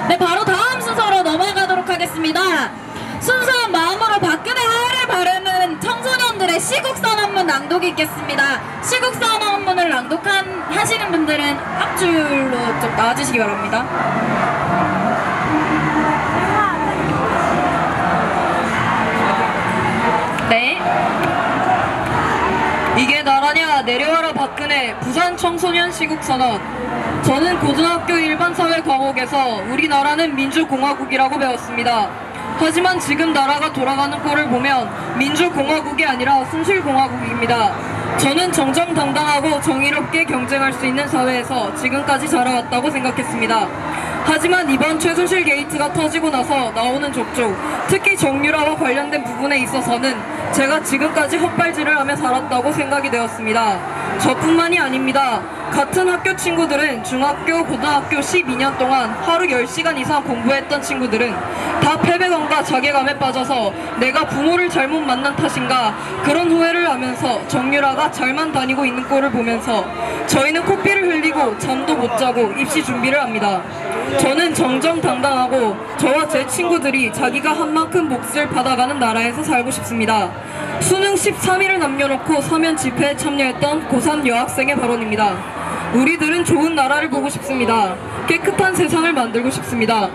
네, 바로 다음 순서로 넘어가도록 하겠습니다. 순수한 마음으로 박근혜 하야를 바르는 청소년들의 시국선언문 낭독이 있겠습니다. 시국선언문을 하시는 분들은 앞줄로 좀 나와주시기 바랍니다. 네. 이게 나라냐, 내려와라 박근혜, 부산 청소년 시국선언. 저는 고등학교 일반사회 과목에서 우리나라는 민주공화국이라고 배웠습니다. 하지만 지금 나라가 돌아가는 꼴을 보면 민주공화국이 아니라 순실공화국입니다. 저는 정정당당하고 정의롭게 경쟁할 수 있는 사회에서 지금까지 자라왔다고 생각했습니다. 하지만 이번 최순실 게이트가 터지고 나서 나오는 족족, 특히 정유라와 관련된 부분에 있어서는 제가 지금까지 헛발질을 하며 살았다고 생각이 되었습니다. 저뿐만이 아닙니다. 같은 학교 친구들은 중학교, 고등학교 12년 동안 하루 10시간 이상 공부했던 친구들은 다 패배감과 자괴감에 빠져서 내가 부모를 잘못 만난 탓인가 그런 후회를 하면서 정유라가 잘만 다니고 있는 꼴을 보면서 저희는 코피를 흘리고 잠도 못 자고 입시 준비를 합니다. 저는 정정당당하고 저와 제 친구들이 자기가 한 만큼 몫을 받아가는 나라에서 살고 싶습니다. 수능 13일을 남겨놓고 서면 집회에 참여했던 고3 여학생의 발언입니다. 우리들은 좋은 나라를 보고 싶습니다. 깨끗한 세상을 만들고 싶습니다.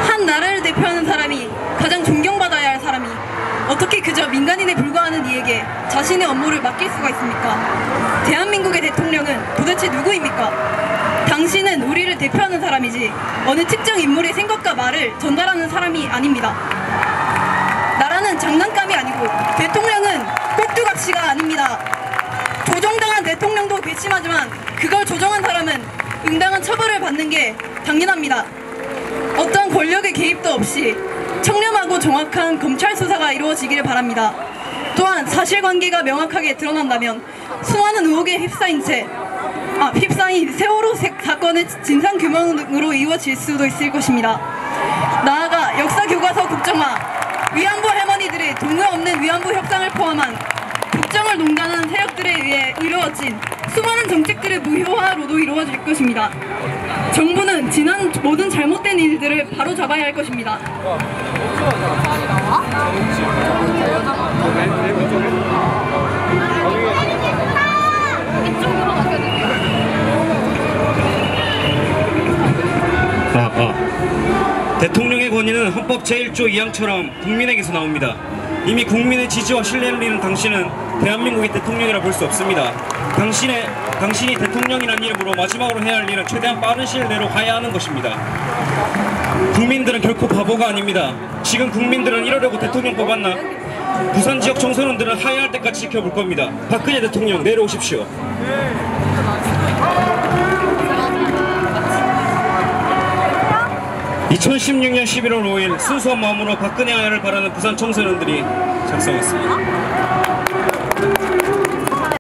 한 나라를 대표하는 사람이 가장 존경받아야 할 사람이 어떻게 그저 민간인에 불과하는 이에게 자신의 업무를 맡길 수가 있습니까? 대한민국의 대통령은 도대체 누구입니까? 당신은 우리를 대표하는 사람이지 어느 특정 인물의 생각과 말을 전달하는 사람이 아닙니다. 나라는 장난감이 아니고 대통령은 꼭두각시가 아닙니다. 조종당한 대통령도 괘씸하지만 그걸 조종한 사람은 응당한 처벌을 받는 게 당연합니다. 어떤 권력의 개입도 없이 청렴하고 정확한 검찰 수사가 이루어지기를 바랍니다. 또한 사실관계가 명확하게 드러난다면 수많은 의혹에 휩싸인 세월호 사건의 진상규명으로 이루어질 수도 있을 것입니다. 나아가 역사교과서 국정화, 위안부 할머니들의 동의 없는 위안부 협상을 포함한 국정을 농단한 세력들에 의해 이루어진 수많은 정책들의 무효화로도 이루어질 것입니다. 정부는 지난 모든 잘못된 일들을 바로잡아야 할 것입니다. 대통령의 권위는 헌법 제1조 2항처럼 국민에게서 나옵니다. 이미 국민의 지지와 신뢰를 잃은 당신은 대한민국의 대통령이라 볼 수 없습니다. 당신이 대통령이라는 이름으로 마지막으로 해야 할 일은 최대한 빠른 시일 내로 하야하는 것입니다. 국민들은 결코 바보가 아닙니다. 지금 국민들은 이러려고 대통령 뽑았나? 부산 지역 청소년들은 하야할 때까지 지켜볼 겁니다. 박근혜 대통령 내려오십시오. 2016년 11월 5일 순수한 마음으로 박근혜 하야를 바라는 부산 청소년들이 작성했습니다.